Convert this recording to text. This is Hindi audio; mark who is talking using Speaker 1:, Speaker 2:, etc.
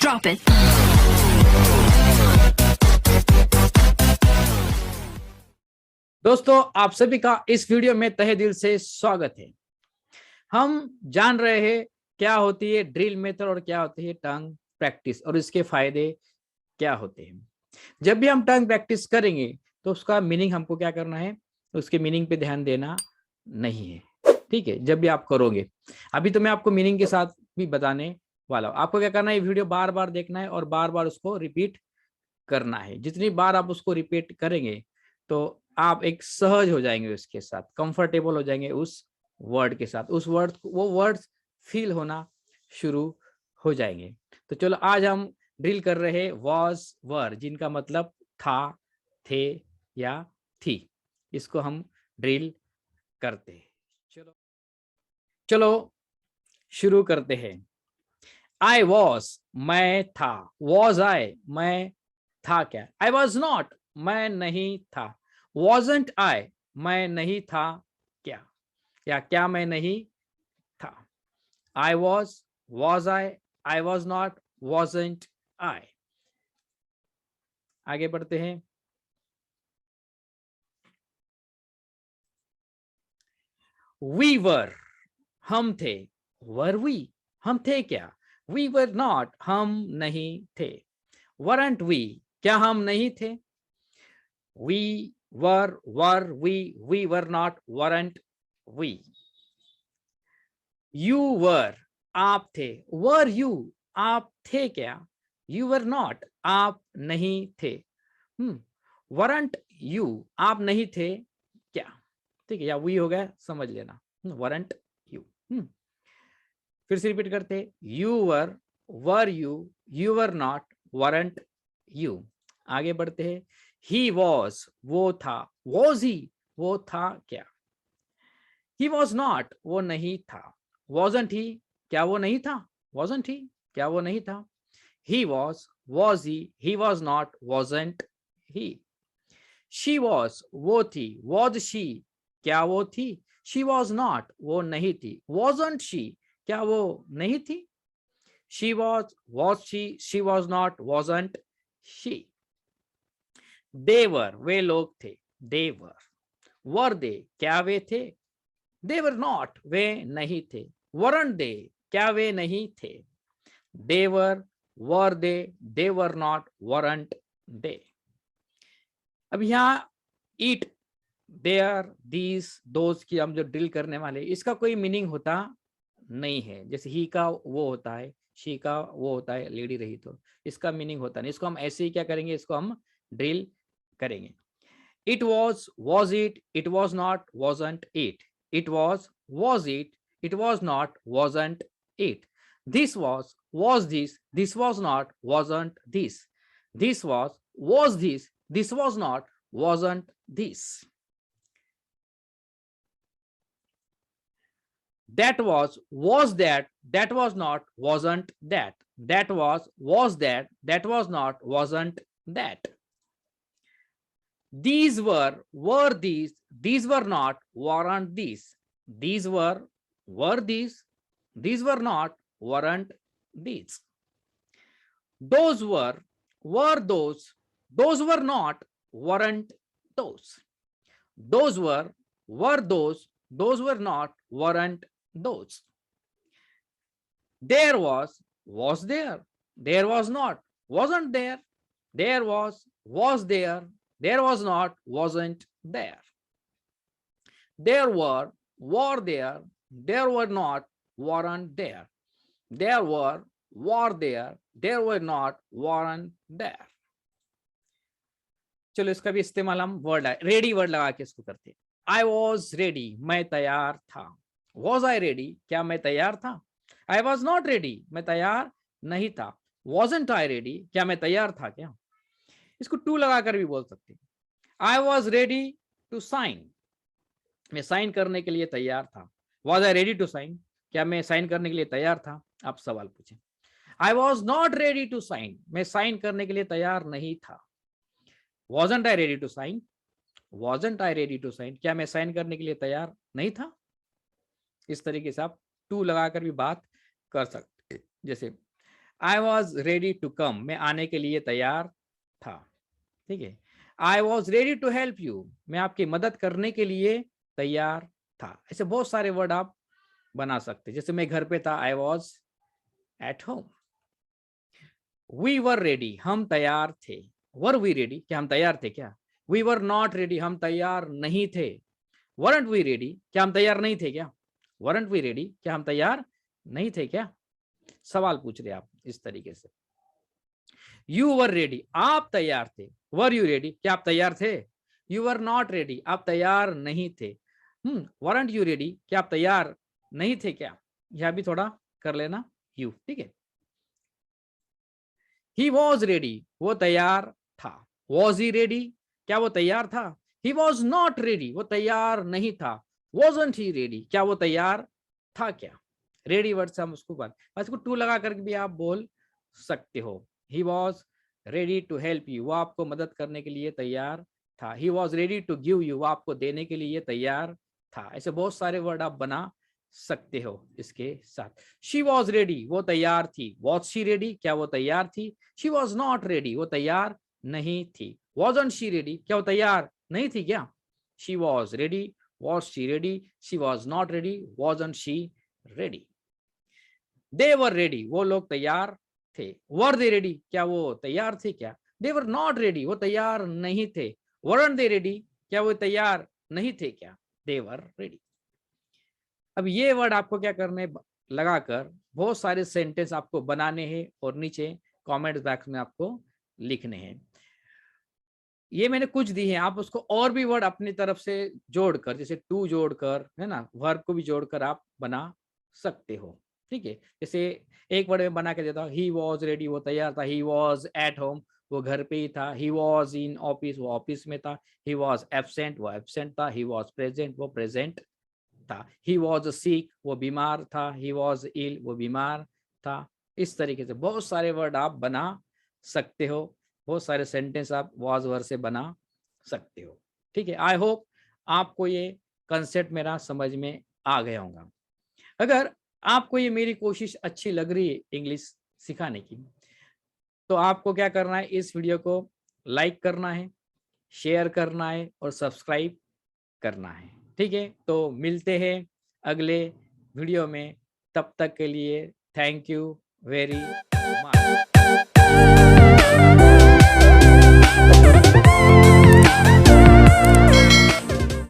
Speaker 1: Drop it.
Speaker 2: दोस्तों, आप सभी का इस वीडियो में तहे दिल से स्वागत है। हम जान रहे हैं क्या होती है ड्रिल मेथड और क्या होती है टंग प्रैक्टिस और इसके फायदे क्या होते हैं। जब भी हम टंग प्रैक्टिस करेंगे तो उसका मीनिंग हमको क्या करना है, उसके मीनिंग पे ध्यान देना नहीं है, ठीक है। जब भी आप करोगे, अभी तो मैं आपको मीनिंग के साथ भी बताने वाला हूँ। आपको क्या करना है, वीडियो बार बार देखना है और बार बार उसको रिपीट करना है। जितनी बार आप उसको रिपीट करेंगे तो आप एक सहज हो जाएंगे, उसके साथ कंफर्टेबल हो जाएंगे उस वर्ड के साथ, उस वर्ड वो वर्ड्स फील होना शुरू हो जाएंगे। तो चलो आज हम ड्रिल कर रहे हैं वॉज वर, जिनका मतलब था, थे या थी। इसको हम ड्रिल करते हैं। चलो चलो शुरू करते हैं। आई वॉज, मैं था। वॉज आई, मैं था क्या। आई वॉज नॉट, मैं नहीं था। वॉजंट आई, मैं नहीं था क्या, या क्या मैं नहीं था। I was I was not, wasn't I. आगे बढ़ते हैं। वी वर, हम थे। वर वी, हम थे क्या। वी वर नॉट, हम नहीं थे। वरंट वी, क्या हम नहीं थे। We were we were not, weren't we. You were, आप थे। Were you, आप थे क्या। You were not, आप नहीं थे। Weren't you, आप नहीं थे क्या। ठीक है, या we हो गया, समझ लेना। Weren't you। फिर से रिपीट करते। You were you were not, weren't you। आगे बढ़ते हैं। He was, वो था। Was he, वो था क्या। He was not, वो नहीं था। Wasn't he, क्या वो नहीं था। Wasn't he, क्या वो नहीं था। He was he was not, wasn't he। She was, वो थी। Was she, क्या वो थी। She was not, वो नहीं थी। Wasn't she, क्या वो नहीं थी। She was she was not, wasn't she। They were, वे लोग थे। They were they, क्या वे थे। They were not, वे नहीं थे। Weren't they, क्या वे नहीं थे। They were they were not, weren't they। अब यहाँ ईट, देयर, दीज, दोज की हम जो ड्रिल करने वाले, इसका कोई मीनिंग होता नहीं है। जैसे ही का वो होता है, शी का वो होता है, लेडी रही तो इसका मीनिंग होता नहीं। इसको हम ऐसे ही क्या करेंगे, इसको हम ड्रिल करेंगे। It was it, it was not, wasn't it। It was it, it was not, wasn't it। This was this was not, wasn't this। This was this was not, wasn't this। That was that was not, wasn't that। That was that was not, wasn't that। These were these were not, weren't these। These were these were not, weren't these। Those were those were not, weren't those। Those were those were not, weren't those। There was there was not, wasn't there। There was there was not, wasn't there। There were there were not, weren't there। There there were not, weren't there। चलो इसका भी इस्तेमाल हम वर्ड रेडी वर्ड लगा के इसको करते हैं। आई वॉज रेडी, मैं तैयार था। वॉज आई रेडी, क्या मैं तैयार था। आई वॉज नॉट रेडी, मैं तैयार नहीं था। वॉजंट आई रेडी, क्या मैं तैयार था क्या। इसको टू लगाकर भी बोल सकते हैं। I was ready to sign, मैं साइन करने के लिए तैयार था। Was I ready to sign, क्या मैं साइन करने के लिए तैयार था। आप सवाल पूछे। I was not ready to sign, मैं साइन करने के लिए तैयार नहीं था। Wasn't I ready to sign, wasn't I ready to sign, क्या मैं साइन करने के लिए तैयार नहीं था। इस तरीके से आप टू लगाकर भी बात कर सकते। जैसे I was ready to come, मैं आने के लिए तैयार था। ठीक है, I was ready to help you, मैं आपकी मदद करने के लिए तैयार था। ऐसे बहुत सारे वर्ड आप बना सकते, जैसे मैं घर पे था, I was at home. We were ready, हम तैयार थे। वर वी रेडी, क्या हम तैयार थे क्या? वी वर नॉट रेडी, हम तैयार नहीं थे। वरंट वी रेडी, क्या हम तैयार नहीं थे क्या? वरंट वी रेडी, क्या हम तैयार नहीं थे क्या? सवाल पूछ रहे आप इस तरीके से। यू वर रेडी, आप तैयार थे। वर यू रेडी, क्या आप तैयार थे? यू वर नॉट रेडी, आप तैयार नहीं थे। वरंट यू रेडी, क्या आप तैयार नहीं थे क्या? यह भी थोड़ा कर लेना यू। ठीक है, ही वॉज रेडी, वो तैयार था। वॉज ही रेडी, क्या वो तैयार था? ही वॉज नॉट रेडी, वो तैयार नहीं था। वॉजंट ही रेडी, क्या वो तैयार था क्या? रेडी वर्ड से हम उसको बात, इसको टू लगा करके भी आप बोल सकते हो। He was ready to help you, वो आपको मदद करने के लिए तैयार था। He was ready to give you, वो आपको देने के लिए तैयार था। ऐसे बहुत सारे वर्ड आप बना सकते हो इसके साथ। शी वॉज रेडी, वो तैयार थी। वॉज शी रेडी, क्या वो तैयार थी? शी वॉज नॉट रेडी, वो तैयार नहीं थी। वॉजंट शी रेडी, क्या वो तैयार नहीं थी क्या? She was ready, was she ready, she was not ready, wasn't she ready. They were ready, वो लोग तैयार थे। वर दे रेडी, क्या वो तैयार थे क्या? दे वर नॉट रेडी, वो तैयार नहीं थे। वरंट दे रेडी, क्या वो तैयार नहीं थे क्या? दे वर रेडी। अब ये वर्ड आपको क्या करने, लगाकर बहुत सारे सेंटेंस आपको बनाने हैं और नीचे कमेंट बॉक्स में आपको लिखने हैं। ये मैंने कुछ दी है, आप उसको और भी वर्ड अपनी तरफ से जोड़कर, जैसे टू जोड़कर, है ना, वर्ब को भी जोड़कर आप बना सकते हो। ठीक है, जैसे एक वर्ड में बना के देता हूँ, ही वॉज रेडी, वो तैयार था। ही वॉज एट होम, वो घर पे ही था। ही वॉज इन ऑफिस, वो ऑफिस में था। ही वॉज एब्सेंट, वो एब्सेंट था। ही वॉज प्रेजेंट, वो प्रेजेंट था। ही वॉज सिक, वो बीमार था। ही वॉज इल, वो बीमार था। इस तरीके से बहुत सारे वर्ड आप बना सकते हो, बहुत सारे सेंटेंस आप वॉज वर्ड से बना सकते हो। ठीक है, आई होप आपको ये कंसेप्ट मेरा समझ में आ गया होगा। अगर आपको ये मेरी कोशिश अच्छी लग रही है इंग्लिश सिखाने की, तो आपको क्या करना है, इस वीडियो को लाइक करना है, शेयर करना है और सब्सक्राइब करना है। ठीक है, तो मिलते हैं अगले वीडियो में। तब तक के लिए थैंक यू वेरी